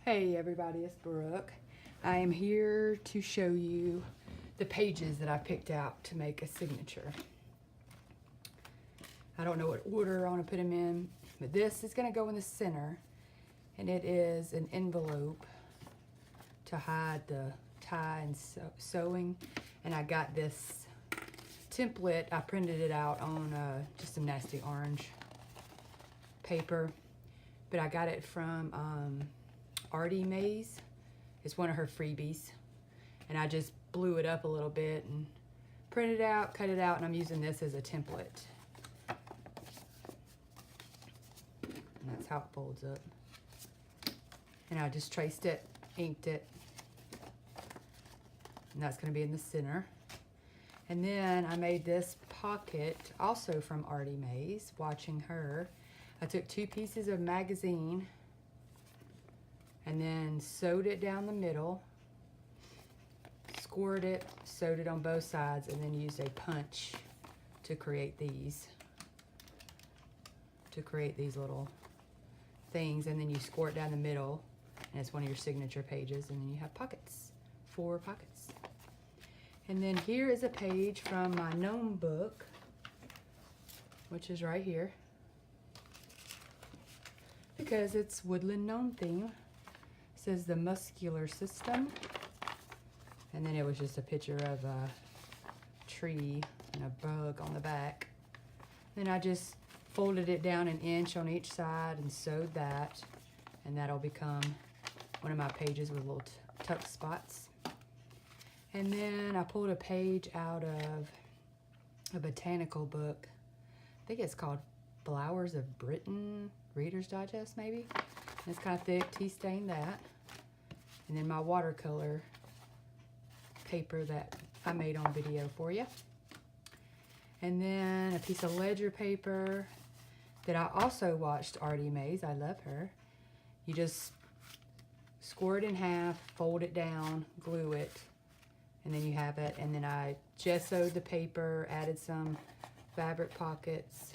Hey everybody, it's Brooke. I am here to show you the pages that I picked out to make a signature. I don't know what order I want to put them in, but this is going to go in the center, and it is an envelope to hide the tie and sewing. And I got this template, I printed it out on just some nasty orange paper, but I got it from Artie Mays. It's one of her freebies, and I just blew it up a little bit and printed it out, cut it out, and I'm using this as a template. And that's how it folds up. And I just traced it, inked it, and that's going to be in the center. And then I made this pocket also from Artie Mays, watching her. I took 2 pieces of magazine and then sewed it down the middle, scored it, sewed it on both sides, and then used a punch to create these little things. And then you score it down the middle, and it's one of your signature pages, and then you have pockets, 4 pockets. And then here is a page from my Gnome book, which is right here, because it's Woodland Gnome theme. It says the muscular system, and then it was just a picture of a tree and a bug on the back. Then I just folded it down 1 inch on each side and sewed that, and that'll become one of my pages with little tuck spots. And then I pulled a page out of a botanical book. I think it's called Flowers of Britain, Reader's Digest maybe. And it's kind of thick, tea stained that. And then my watercolor paper that I made on video for you. And then a piece of ledger paper that I also watched Artie Mays. I love her. You just score it in half, fold it down, glue it, and then you have it. And then I gessoed the paper, added some fabric pockets,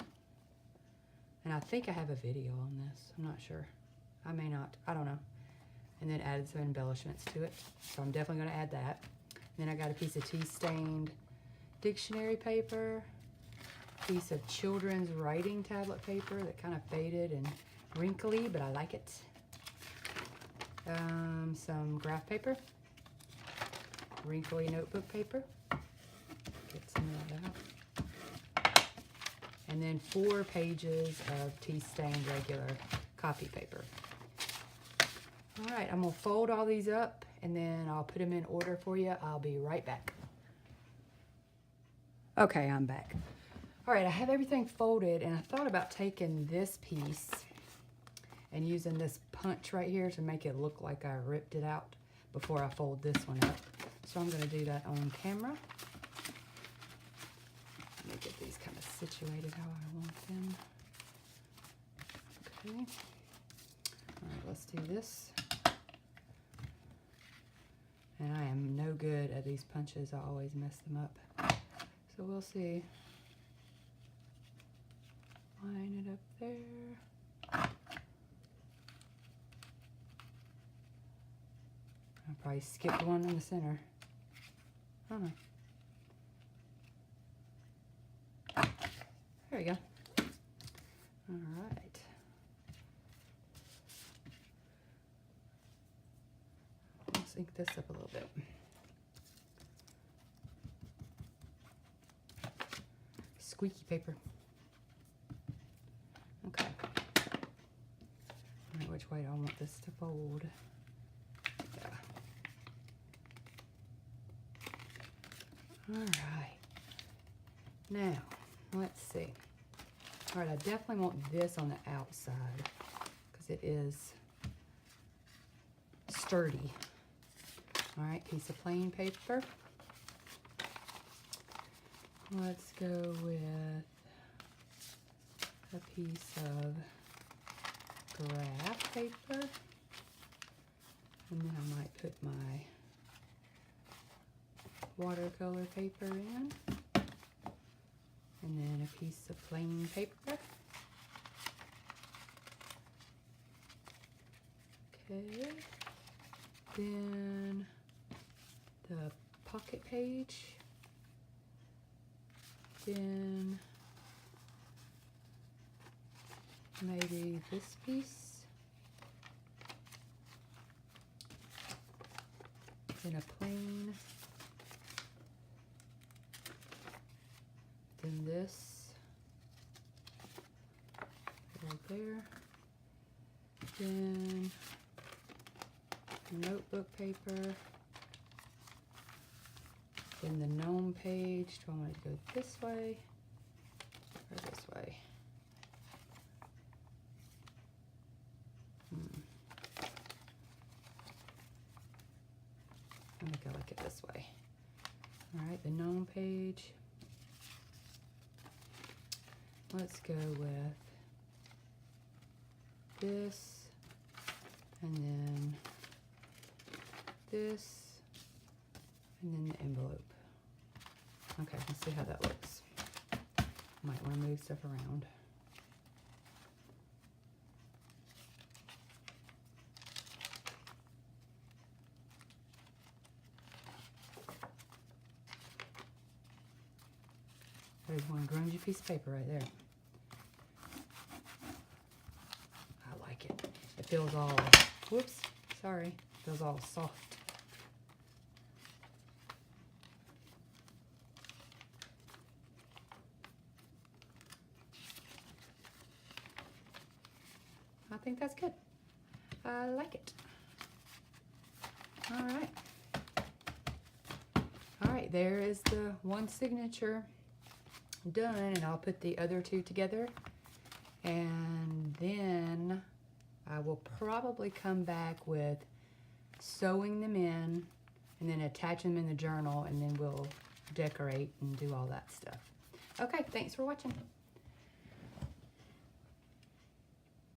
and I think I have a video on this. I'm not sure. I may not. I don't know. And then added some embellishments to it. So I'm definitely going to add that. And then I got a piece of tea-stained dictionary paper, piece of children's writing tablet paper that kind of faded and wrinkly, but I like it. Some graph paper, wrinkly notebook paper. Get some of that out. And then 4 pages of tea-stained regular copy paper. All right, I'm gonna fold all these up and then I'll put them in order for you. I'll be right back. Okay, I'm back. All right, I have everything folded, and I thought about taking this piece and using this punch right here to make it look like I ripped it out before I fold this one up. So I'm gonna do that on camera. Let me get these kind of situated how I want them. Okay. All right, let's do this. And I am no good at these punches. I always mess them up. So we'll see. Line it up there. I'll probably skip the one in the center. I don't know. There we go. All right. Let's ink this up a little bit. Squeaky paper. Okay. All right, which way do I want this to fold? Yeah. All right. Now, let's see. All right, I definitely want this on the outside because it is sturdy. All right, piece of plain paper. Let's go with a piece of graph paper. And then I might put my watercolor paper in. And then a piece of plain paper. Okay. Then the pocket page. Then maybe this piece. Then a plain. Then this. Right there. Then notebook paper. Then the gnome page. Do I want it to go this way or this way? I think I like it this way. All right, the gnome page. Let's go with this, and then this, and then the envelope. Okay, let's see how that looks. Might want to move stuff around. There's one grungy piece of paper right there. I like it. It feels all, whoops, sorry, feels all soft. I think that's good. I like it. All right. All right, there is the one signature done, and I'll put the other two together, and then I will probably come back with sewing them in and then attach them in the journal, and then we'll decorate and do all that stuff. Okay, thanks for watching.